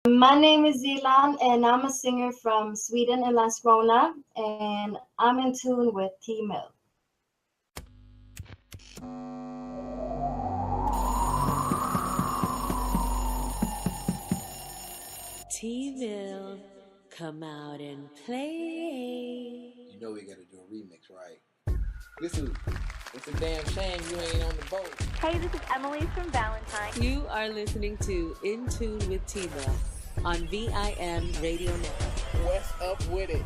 My name is Zilan, and I'm a singer from Sweden and Landskrona, and I'm in tune with tmill. Tmill, come out and play. You know we gotta do a remix, right? It's a damn shame you ain't on the boat. Hey, this is Emily from Valentine. You are listening to In Tune with Tmill on VIM Radio Network. What's up with it?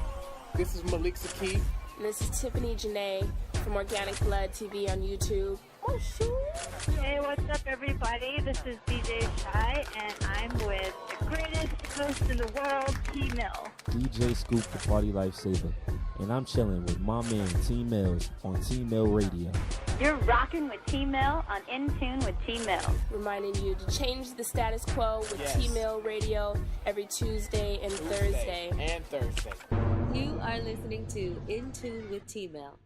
This is Malik Sakif. This is Tiffany Janae from Organic Blood TV on YouTube. Oh, sure. Hey, what's up, everybody? This is DJ Shyne, and I'm with the greatest host in the world, tmill. DJ Scoop, the party lifesaver. And I'm chilling with my man T-Mills on tmill Radio. You're rocking with tmill on In Tune with tmill. Reminding you to change the status quo with Tmill Radio every Tuesday and Thursday. You are listening to In Tune with Tmill.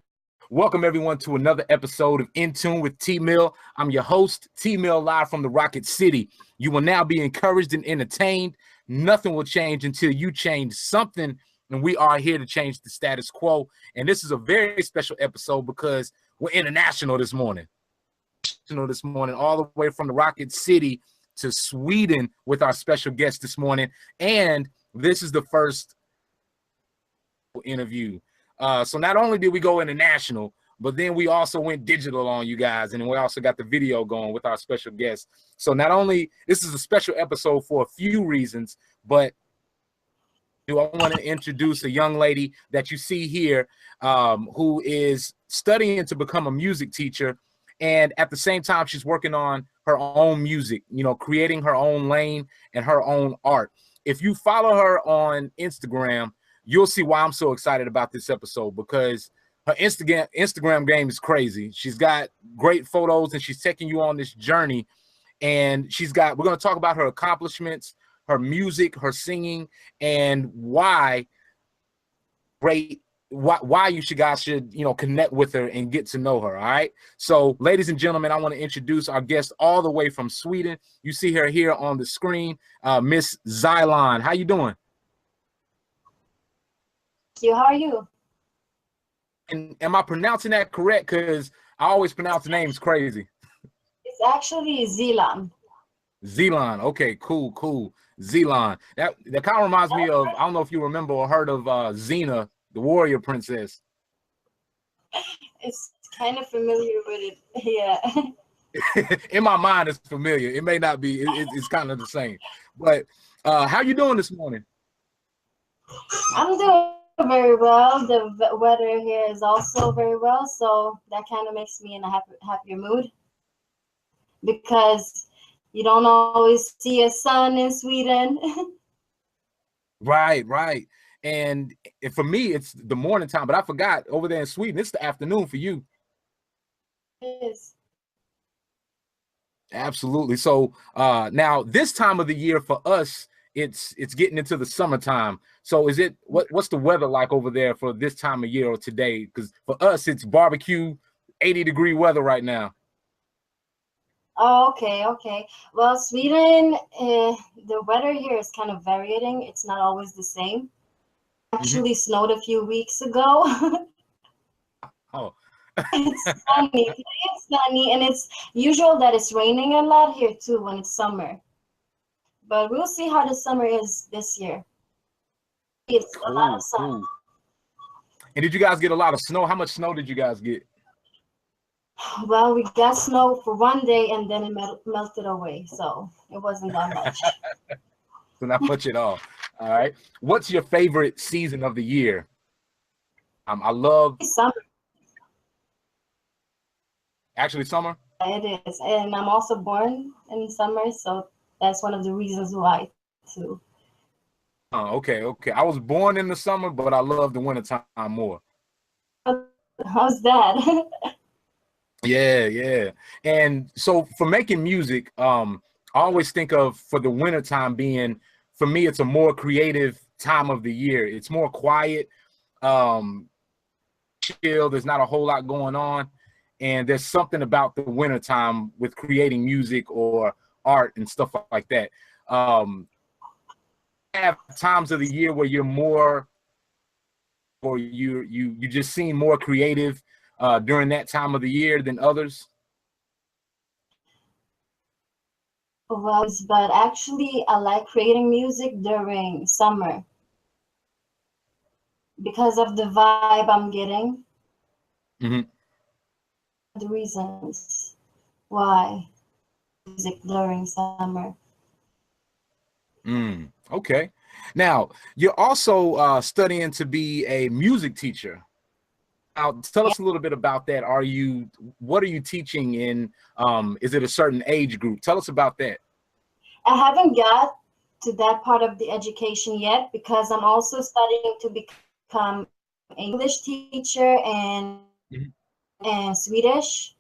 Welcome everyone to another episode of In Tune with T-Mill. I'm your host, T-Mill, live from the Rocket City. You will now be encouraged and entertained. Nothing will change until you change something, and we are here to change the status quo. And this is a very special episode because we're international this morning. All the way from the Rocket City to Sweden with our special guest this morning. And this is the first interview. So not only did we go international, but then we also went digital on you guys, and we also got the video going with our special guest. So not only this is a special episode for a few reasons, but I want to introduce a young lady that you see here who is studying to become a music teacher, and at the same time she's working on her own music, creating her own lane and her own art. If you follow her on Instagram, you'll see why I'm so excited about this episode, because her Instagram game is crazy. She's got great photos and she's taking you on this journey. And we're going to talk about her accomplishments, her music, her singing, and why you guys should connect with her and get to know her. All right. So ladies and gentlemen, I want to introduce our guest all the way from Sweden. You see her here on the screen, Miss Zilan. How you doing? How are you? And am I pronouncing that correct? Because I always pronounce the names crazy. It's actually Zilan. Zilan. Okay, cool. Zilan. That kind of reminds me of, I don't know if you remember or heard of Xena, the warrior princess. It's kind of familiar with it. Yeah. In my mind, it's familiar. It may not be. It's kind of the same. But how you doing this morning? I'm doing very well. The weather here is also very well, so that kind of makes me in a happier mood, because you don't always see a sun in Sweden. Right. And for me, it's the morning time, but I forgot over there in Sweden, it's the afternoon for you. It is. Absolutely. So now this time of the year for us, it's getting into the summertime. So what's the weather like over there for this time of year or today? Because for us, it's barbecue, 80-degree weather right now. Oh, okay. Well, Sweden, the weather here is kind of varying. It's not always the same. Actually snowed a few weeks ago. Oh. It's sunny, and it's usual that it's raining a lot here too when it's summer. But we'll see how the summer is this year. It's a lot of sun. Cool. And did you guys get a lot of snow? How much snow did you guys get? Well, we got snow for one day and then it melted away. So it wasn't that much. So not much at all. All right. What's your favorite season of the year? I love summer. Actually, summer? It is. And I'm also born in summer, so that's one of the reasons why too. Oh, okay. I was born in the summer, but I love the wintertime more. How's that? Yeah. And so for making music, I always think of for the wintertime being, for me, it's a more creative time of the year. It's more quiet, chill. There's not a whole lot going on. And there's something about the wintertime with creating music or art and stuff like that. have times of the year where you're more, or you just seem more creative during that time of the year than others? Well, but actually, I like creating music during summer because of the vibe I'm getting. Mm-hmm. The reasons why music during summer. Okay. Now, you're also studying to be a music teacher. Now, tell us a little bit about that. What are you teaching in? Is it a certain age group? Tell us about that. I haven't got to that part of the education yet because I'm also studying to become an English teacher and Swedish.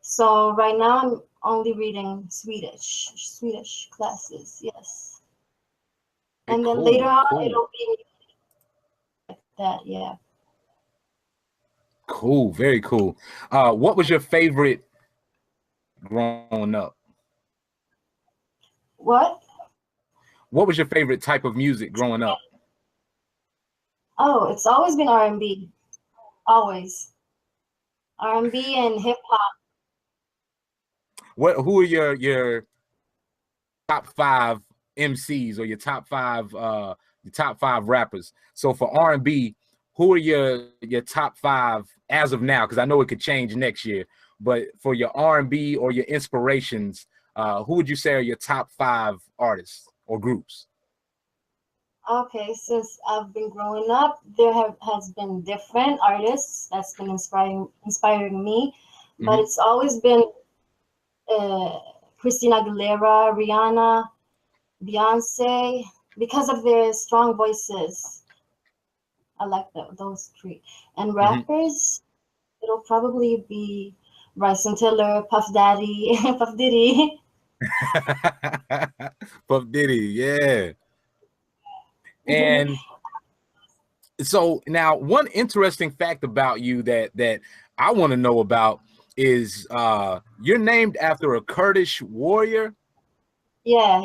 So right now I'm only reading Swedish classes, yes. Okay, And then cool, later on cool. it'll be like that, yeah. Cool, very cool. What was your favorite growing up? What? What was your favorite type of music growing up? Oh, it's always been R&B. Always. R&B and hip hop. Who are your top 5 MCs or your top 5 rappers? So for R&B, who are your top 5 as of now? Because I know it could change next year. But for your R&B or your inspirations, who would you say are your top 5 artists or groups? Okay, since I've been growing up, has been different artists that's been inspiring me, but it's always been Christina Aguilera, Rihanna, Beyonce, because of their strong voices. I like those 3. And rappers, it'll probably be Bryson Tiller, Puff Daddy, Puff Diddy. Puff Diddy, yeah. And so now one interesting fact about you that I want to know about is you're named after a Kurdish warrior. Yeah.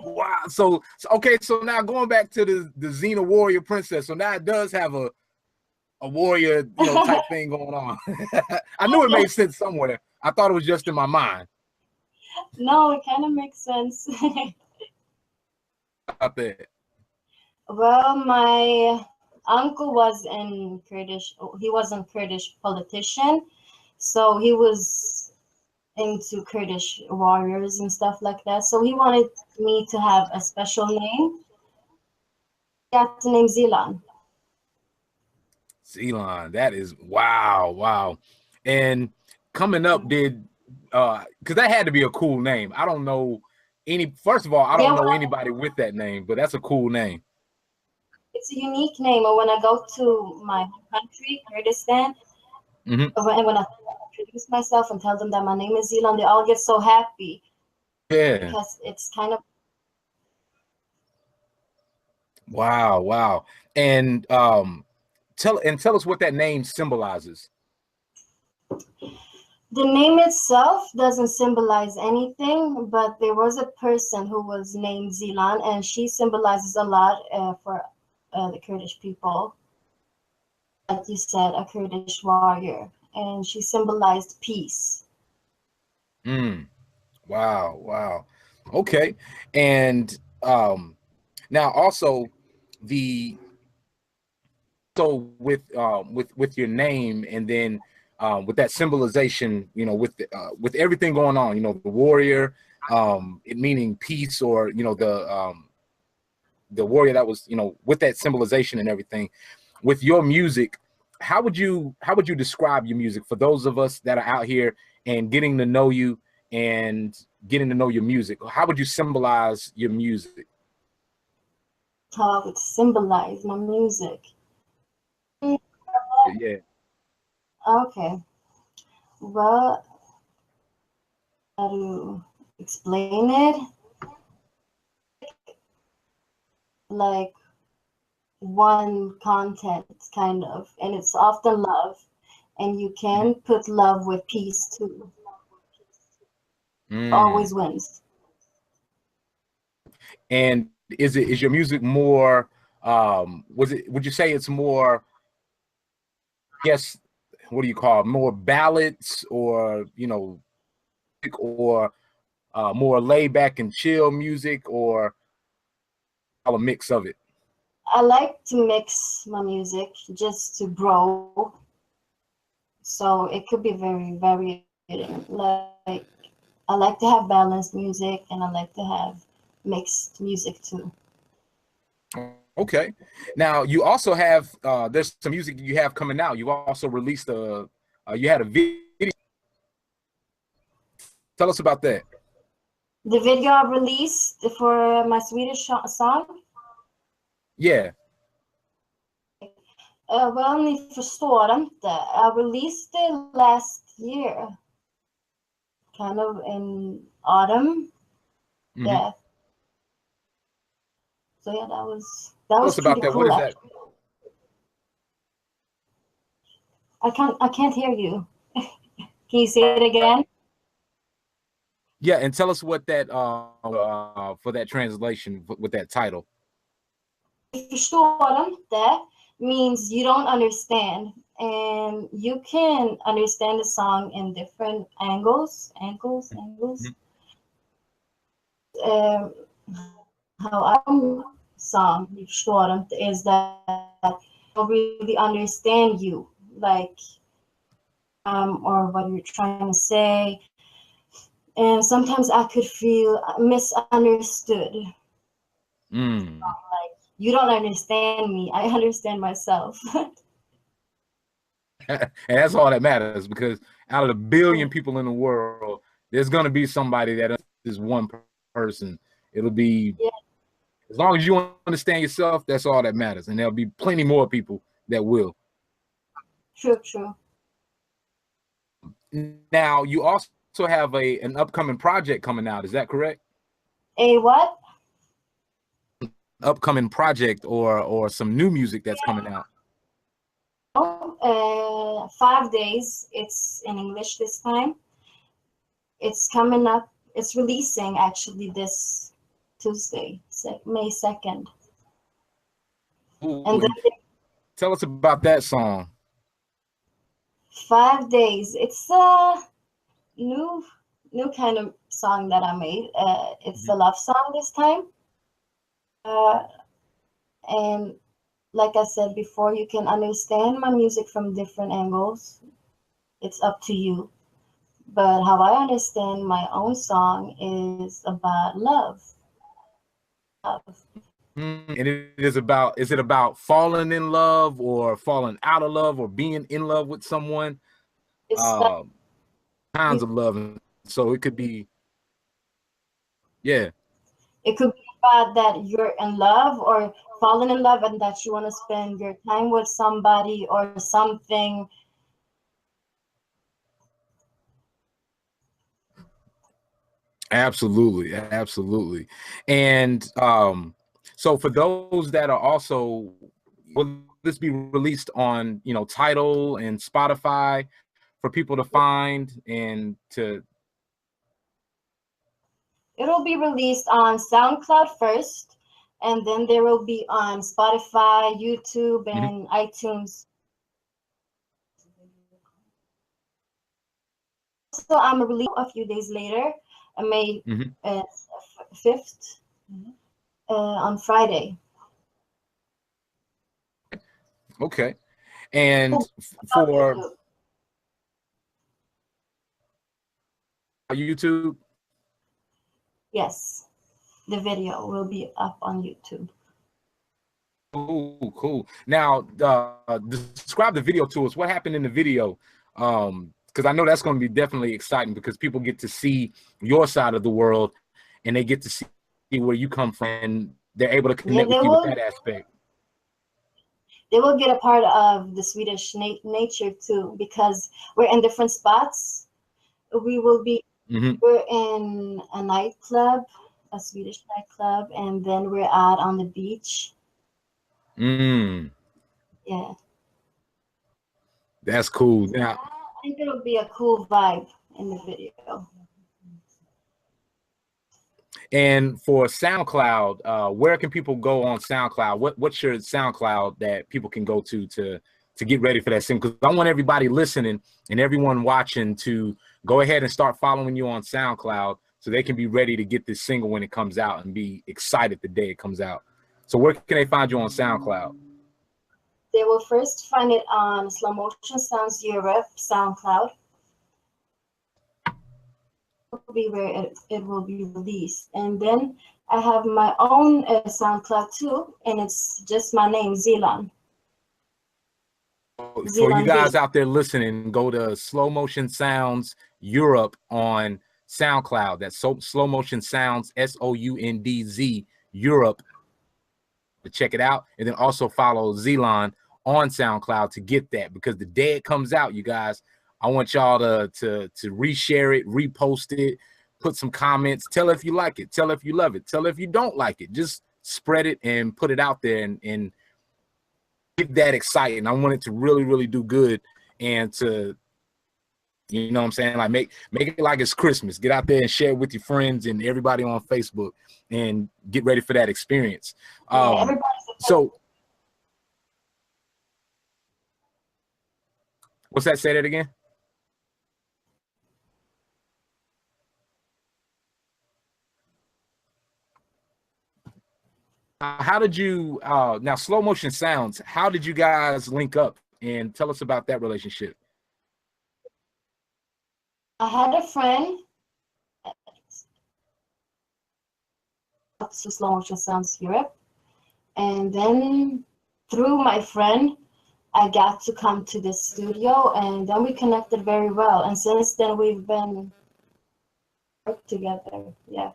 Wow. So okay, so now going back to the Xena warrior princess, so now it does have a warrior, type thing going on. I knew it made sense somewhere. I thought it was just in my mind. No, it kind of makes sense. About that. Well, my uncle was in Kurdish. He was a Kurdish politician, so he was into Kurdish warriors and stuff like that. So he wanted me to have a special name. He got the name Zilan. Zilan, that is wow. And coming up, because that had to be a cool name. I don't know first of all, I don't know anybody with that name, but that's a cool name. It's a unique name. Or when I go to my home country, Kurdistan, when I introduce myself and tell them that my name is Zilan, they all get so happy. Yeah. Because it's kind of wow. And tell us what that name symbolizes. the name itself doesn't symbolize anything, but there was a person who was named Zilan, and she symbolizes a lot for the Kurdish people. Like you said, a Kurdish warrior, and she symbolized peace. Wow. Okay. And now also with your name, and then with that symbolization, with everything going on, the warrior, it meaning peace, or the warrior that was, with that symbolization and everything, with your music, how would you describe your music for those of us that are out here and getting to know you and getting to know your music? How would you symbolize your music? How I would symbolize my music. Yeah. Okay. Well, how to explain it? Like one content, kind of, and it's often love, and you can put love with peace too. Always wins. And is your music more would you say it's more, yes, what do you call it, more ballads, or or more laid back and chill music, or a mix of it? I like to mix my music just to grow. So it could be very varied. Like I like to have balanced music, and I like to have mixed music too. Okay. Now you also have there's some music you have coming out. You also released you had a video. Tell us about that. The video I released for my Swedish song. Yeah. Well, ni förstår inte. I released it last year, kind of in autumn. Mm-hmm. Yeah. So yeah, that was Tell us about pretty that. cool. What is that? I can't hear you. Can you say it again? Yeah, and tell us what that for that translation with that title. Förstår inte means you don't understand, and you can understand the song in different angles. How I song you förstår inte is that I don't really understand you, like or what you're trying to say, and sometimes I could feel misunderstood. Like, you don't understand me, I understand myself. And that's all that matters, because out of the billion people in the world, there's going to be somebody that is one person. It'll be, as long as you understand yourself, that's all that matters. And there'll be plenty more people that will. True. Now, you also have an upcoming project coming out. Is that correct? A what? Upcoming project or some new music that's coming out. 5 days. It's in English this time. It's coming up. It's releasing actually this Tuesday, May 2nd. Ooh, and then tell us about that song. 5 days. It's a new kind of song that I made. It's a love song this time. And like I said before, you can understand my music from different angles. It's up to you. But how I understand my own song is about love. And is it about falling in love, or falling out of love, or being in love with someone? It's kinds of love. So it could be, it could be about that you're in love or falling in love, and that you want to spend your time with somebody or something. Absolutely. And so for those that are also, will this be released on Tidal and Spotify for people to find and to? It'll be released on SoundCloud first, and then there will be on Spotify, YouTube, and iTunes. So I'm releasing a few days later, May 5th, on Friday. Okay. And for YouTube? Yes, the video will be up on YouTube. Oh, cool. Now, describe the video to us. What happened in the video? Because I know that's going to be definitely exciting, because people get to see your side of the world, and they get to see where you come from, and they're able to connect with you with that aspect. They will get a part of the Swedish nature too, because we're in different spots. We will be, we're in a nightclub, a Swedish nightclub, and then we're out on the beach. Yeah. That's cool. Now, I think it'll be a cool vibe in the video. And for SoundCloud, where can people go on SoundCloud? What's your SoundCloud that people can go to get ready for that single? Because I want everybody listening and everyone watching to go ahead and start following you on SoundCloud so they can be ready to get this single when it comes out and be excited the day it comes out. So where can they find you on SoundCloud? They will first find it on Slow Motion Sounds Europe SoundCloud. Will be where it will be released, and then I have my own SoundCloud too, and it's just my name, Zilan. For you guys out there listening, go to Slow Motion Sounds Europe on SoundCloud. That's Slow Motion Sounds SOUNDZ Europe to check it out, and then also follow Zilan on SoundCloud to get that, because the day it comes out, you guys, I want y'all to reshare it, repost it, put some comments, tell if you like it, tell if you love it, tell if you don't like it. Just spread it and put it out there and get that exciting. I want it to really, really do good, and to, you know what I'm saying, like make it like it's Christmas. Get out there and share it with your friends and everybody on Facebook and get ready for that experience. So what's that? Say that again. How did you now Slow Motion Sounds, how did you guys link up, and tell us about that relationship? I had a friend to Slow Motion Sounds Europe, and then through my friend I got to come to the studio, and then we connected very well, and since then we've been work together. Yeah.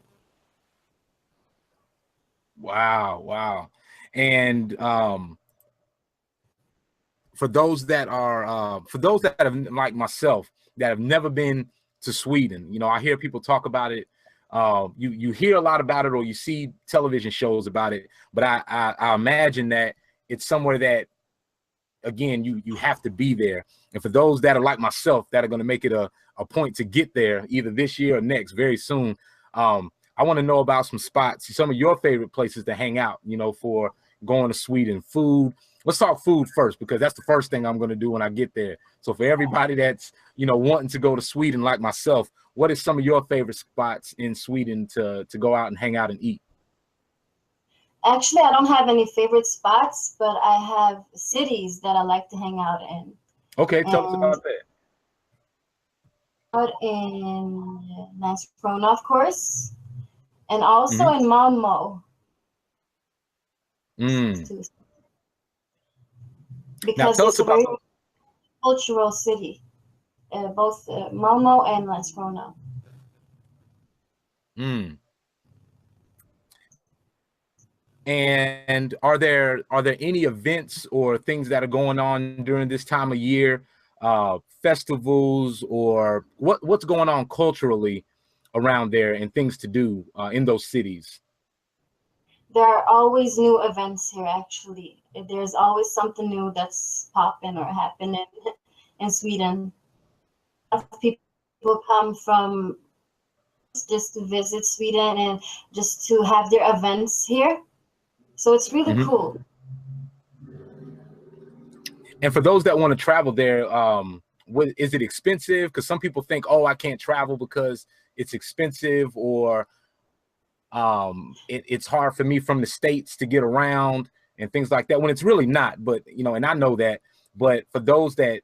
Wow. And for those that have, like myself, that have never been to Sweden, you know, I hear people talk about it. You hear a lot about it, or you see television shows about it, but I imagine that it's somewhere that, again, you have to be there. And for those that are like myself, that are going to make it a point to get there either this year or next, very soon, I want to know about some spots, some of your favorite places to hang out, you know, for going to Sweden. Food. Let's talk food first, because that's the first thing I'm going to do when I get there. So for everybody that's, you know, wanting to go to Sweden like myself, what is some of your favorite spots in Sweden to go out and hang out and eat? Actually, I don't have any favorite spots, but I have cities that I like to hang out in. Okay, tell us about that. Out in Landskrona, of course, and also in Malmo. Because it's a very cultural city, both Malmo and Landskrona. And are there any events or things that are going on during this time of year, festivals, or what's going on culturally around there and things to do in those cities? There are always new events here, actually. There's always something new that's popping or happening in Sweden. A lot of people come from just to visit Sweden and just to have their events here. So it's really cool. And for those that want to travel there, is it expensive? Because some people think, oh, I can't travel because it's expensive, or it's hard for me from the States to get around and things like that, when it's really not. But, you know, and I know that, but for those that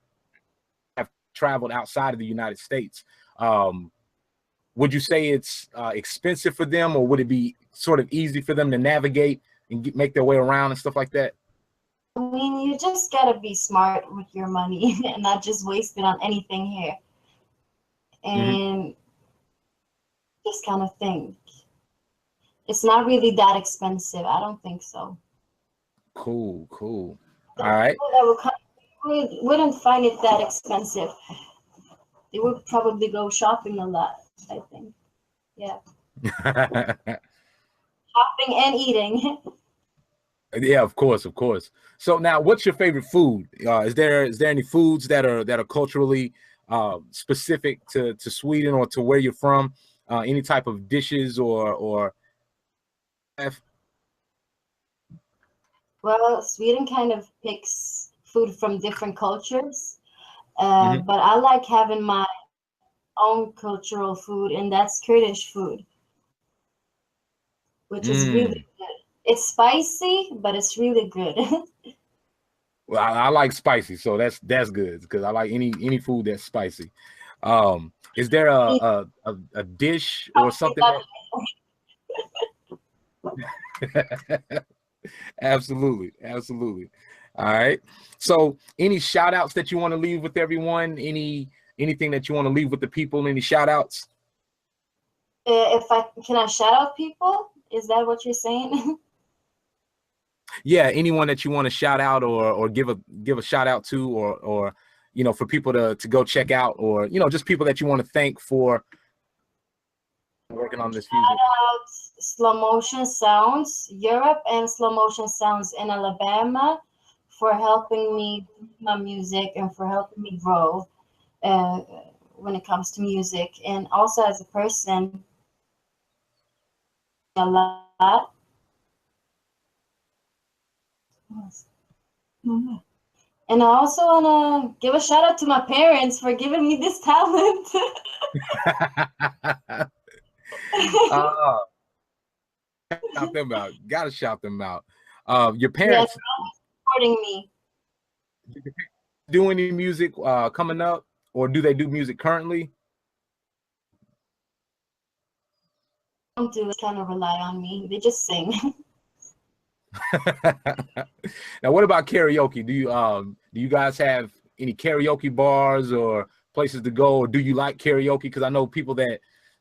have traveled outside of the United States, would you say it's expensive for them, or would it be sort of easy for them to navigate and make their way around and stuff like that? I mean, you just gotta be smart with your money and not just waste it on anything here. And this kind of thing. It's not really that expensive. I don't think so. Cool. All right. People that wouldn't find it that expensive. They would probably go shopping a lot, I think. Yeah. Shopping and eating. Yeah, of course. So now, what's your favorite food? Is there any foods that are culturally specific to Sweden or to where you're from? Any type of dishes or Well, Sweden kind of picks food from different cultures, Mhm. but I like having my own cultural food, and that's Kurdish food, which is Mm. really good. It's spicy, but it's really good. Well, I like spicy, so that's good because I like any food that's spicy. Is there a dish or something that absolutely, absolutely. All right. So any shout outs that you want to leave with everyone? Anything that you want to leave with the people? Any shout outs? If I can I shout out people? Is that what you're saying? Yeah, anyone that you want to shout out or give a shout out to or you know, for people to go check out, or you know, just people that you want to thank for working on this music. Shout out Slow Motion Sounds Europe and Slow Motion Sounds in Alabama for helping me do my music and for helping me grow uh, when it comes to music, and also as a person a lot. And I also want to give a shout out to my parents for giving me this talent. Shout them out. Gotta shout them out. Your Yes, parents supporting me. do any music coming up, or do they do music currently? Don't do it, kind of rely on me. They just sing. Now, what about karaoke? Do you guys have any karaoke bars or places to go, or do you like karaoke? Because I know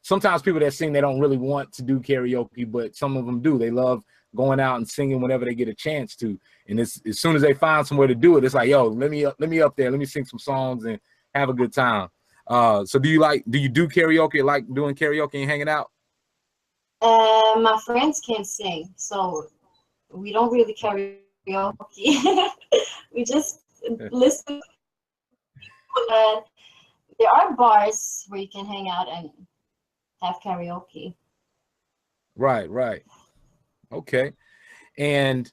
sometimes people that sing, they don't really want to do karaoke, but some of them do. They love going out and singing whenever they get a chance to. And as soon as they find somewhere to do it, it's like, yo, let me up there, let me sing some songs and have a good time. So do you do karaoke, like doing karaoke and hanging out? My friends can't sing, so we don't really karaoke. We just listen. But there are bars where you can hang out and have karaoke. Right. Okay. And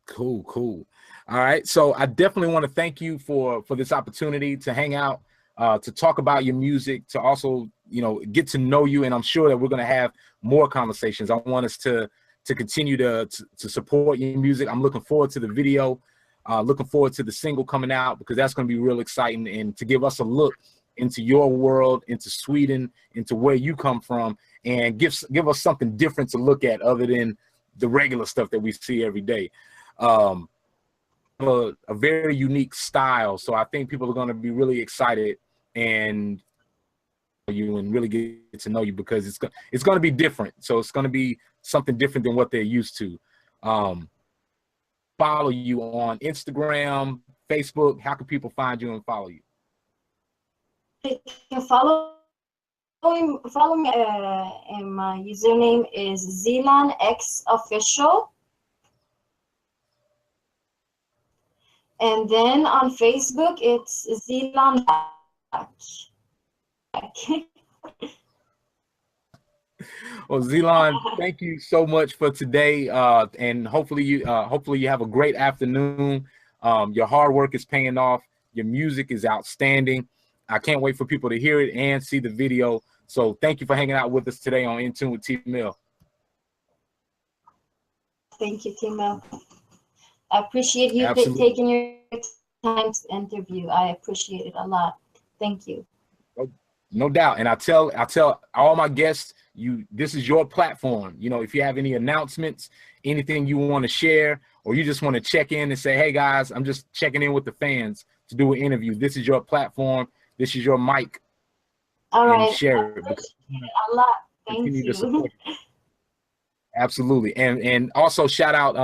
cool. All right. So I definitely want to thank you for this opportunity to hang out, to talk about your music, to also, you know, get to know you. And I'm sure that we're going to have more conversations. I want us to continue to support your music. I'm looking forward to the video, looking forward to the single coming out, because that's going to be real exciting, and to give us a look into your world, into Sweden, into where you come from, and give us something different to look at other than the regular stuff that we see every day. A very unique style, so I think people are going to be really excited and really get to know you, because it's going to be different. So it's going to be something different than what they're used to. Follow you on Instagram, Facebook. How can people find you and follow you? You can follow me, and my username is Zilan X Official. And then on Facebook, it's Zilan. Well, Zilan, thank you so much for today, and hopefully you have a great afternoon. Your hard work is paying off. Your music is outstanding. I can't wait for people to hear it and see the video. So thank you for hanging out with us today on In Tune with tmill. Thank you, tmill. I appreciate you taking your time to interview. I appreciate it a lot. Thank you. No doubt. And I tell all my guests, this is your platform. You know, if you have any announcements, anything you want to share, or you just want to check in and say, hey guys, I'm just checking in with the fans to do an interview, this is your platform. This is your mic. All right. Share it. A lot. Thank you. Absolutely. And also shout out,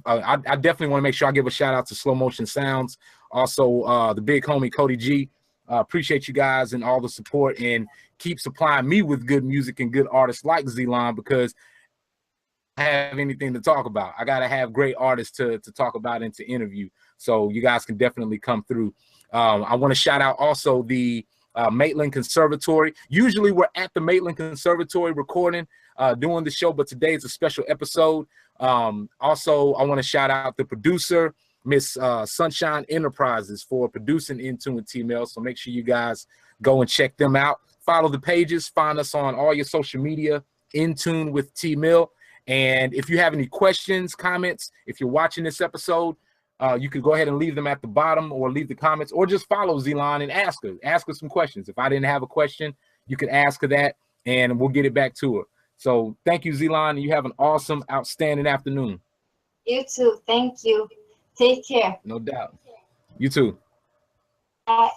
I definitely want to make sure I give a shout out to Slow Motion Sounds. Also, the big homie Cody G. Appreciate you guys and all the support, and keep supplying me with good music and good artists like Zilan, because I have anything to talk about. I got to have great artists to talk about and to interview. So you guys can definitely come through. I want to shout out also the Maitland Conservatory. Usually we're at the Maitland Conservatory recording, doing the show, but today is a special episode. Also, I want to shout out the producer, Miss Sunshine Enterprises, for producing In Tune with T-Mill. So make sure you guys go and check them out. Follow the pages. Find us on all your social media, In Tune with T-Mill. And if you have any questions, comments, if you're watching this episode, you can go ahead and leave them at the bottom or leave the comments, or just follow Zilan and ask her. Ask her some questions. If I didn't have a question, you can ask her that, and we'll get it back to her. So thank you, Zilan, and you have an awesome, outstanding afternoon. You too. Thank you. Take care. No doubt. You too. Bye.